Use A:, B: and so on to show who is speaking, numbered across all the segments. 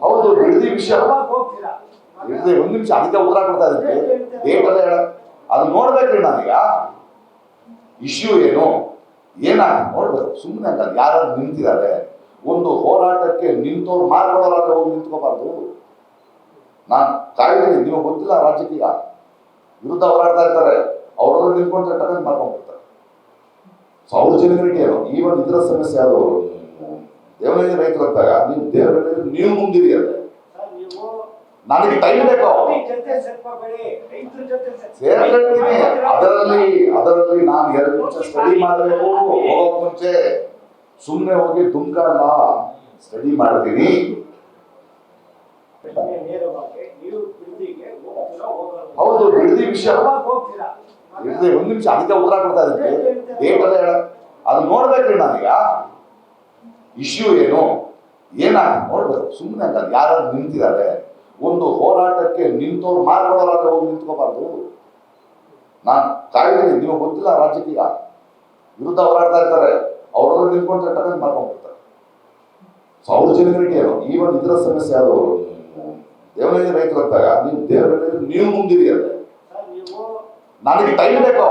A: ಹೌದು ಬಿಡದಿ ವಿಷಯ ಬಿಡದಿ ಒಂದು ನಿಮಿಷ ಅದಕ್ಕೆ ಉತ್ತರ ಕೊಡ್ತಾ ಇದ್ದೀನಿ. ಡೇಟ್ ಎಲ್ಲ ಹೇಳ ಅದು ನೋಡ್ಬೇಕ್ರಿ ನಾನೀಗ ಇಶ್ಯೂ ಏನು ನೋಡ್ಬೇಕು. ಸುಮ್ಮನೆ ಅಂತ ಯಾರಾದ್ರೂ ನಿಂತಿದ್ದಾರೆ ಒಂದು ಹೋರಾಟಕ್ಕೆ ನಿಂತವ್ರು ಮಾರ್ಕೊಳ್ಳೋರಾದ್ರೆ ಹೋಗಿ ನಿಂತ್ಕೋಬಾರ್ದು. ನಾನು ಕಾಯ್ತೀನಿ, ನೀವು ಗೊತ್ತಿಲ್ಲ ರಾಜಕೀಯ ವಿರುದ್ಧ ಹೋರಾಡ್ತಾ ಇರ್ತಾರೆ, ಅವ್ರವ್ರು ನಿಂತ್ಕೊಂಡ್ರೆ ಟಕ್ಕ ಮಾಡ್ಕೊಂಡ್ಬಿಡ್ತಾರೆ. ಸೊ ಅವ್ರ ಜೆನ್ಯುನಿಟಿ ಏನು ಈವನ್ ಇದರ ಸಮಸ್ಯೆ ಆದವರು ದೇವನಹಳ್ಳಿ ರೈತರು ಅಂತಾಗ ನೀವು ದೇವನಹಳ್ಳಿ ನೀವು ಮುಂದಿರಿ ಅಂದ್ರೆ ನನಗೆ ಟೈಮ್ ಬೇಕು ಸೇರ್ಕೊಳ್ತೀನಿ. ಅದರಲ್ಲಿ ನಾನು 2 ನಿಮಿಷ ಸ್ಟಡಿ ಮಾಡಬೇಕು. ಹೋಗೋಕ್ ಮುಂಚೆ ಸುಮ್ಮನೆ ಹೋಗಿ ದುಮ್ಕಲ್ಲ ಸ್ಟಡಿ ಮಾಡ್ತೀನಿ. ಹೌದು ಬಿಡದಿ ವಿಷಯ ಬಿಡದಿ ಒಂದು ನಿಮಿಷ ಅದಕ್ಕೆ ಉತ್ತರ ಕೊಡ್ತಾ ಇದ್ದೀನಿ. ಡೇಟ್ ಎಲ್ಲ ಹೇಳ ಅದು ನೋಡ್ಬೇಕ್ರಿ ನಾನೀಗ ಇಶ್ಯೂ ಏನು ನೋಡ್ಬೇಕು. ಸುಮ್ಮನೆ ಅಂತ ಯಾರಾದ್ರೂ ನಿಂತಿದ್ದಾರೆ ಒಂದು ಹೋರಾಟಕ್ಕೆ ನಿಂತವ್ರು ಮಾರ್ಕೊಳ್ಳೋರಾದ್ರೆ ಹೋಗಿ ನಿಂತ್ಕೋಬಾರ್ದು. ನಾನು ಕಾಯ್ತೀನಿ, ನೀವು ಗೊತ್ತಿಲ್ಲ ರಾಜಕೀಯ ವಿರುದ್ಧ ಹೋರಾಡ್ತಾ ಇರ್ತಾರೆ, ಅವ್ರವ್ರು ನಿಂತ್ಕೊಂಡ್ರೆ ಟಕ್ಕ ಮಾಡ್ಕೊಂಡ್ಬಿಡ್ತಾರೆ. ಸೊ ಅವ್ರ ಜೆನ್ಯುನಿಟಿ ಏನು ಈವನ್ ಇದರ ಸಮಸ್ಯೆ ಆದವರು ದೇವನಹಳ್ಳಿ ರೈತರು ಅಂತಾಗ ನೀವು ದೇವನಹಳ್ಳಿ ನೀವು ಮುಂದಿರಿ ಅಂದ್ರೆ ನನಗೆ ಟೈಮ್ ಬೇಕು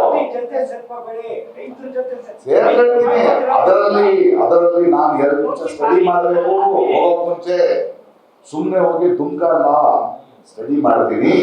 A: ಸೇರ್ಕೊಳ್ತೀನಿ. ಅದರಲ್ಲಿ ನಾನು 2 ನಿಮಿಷ ಸ್ಟಡಿ ಮಾಡಬೇಕು. ಹೋಗೋಕ್ ಮುಂಚೆ ಸುಮ್ಮನೆ ಹೋಗಿ ದುಮ್ಕಲ್ಲ ಸ್ಟಡಿ ಮಾಡ್ತೀನಿ.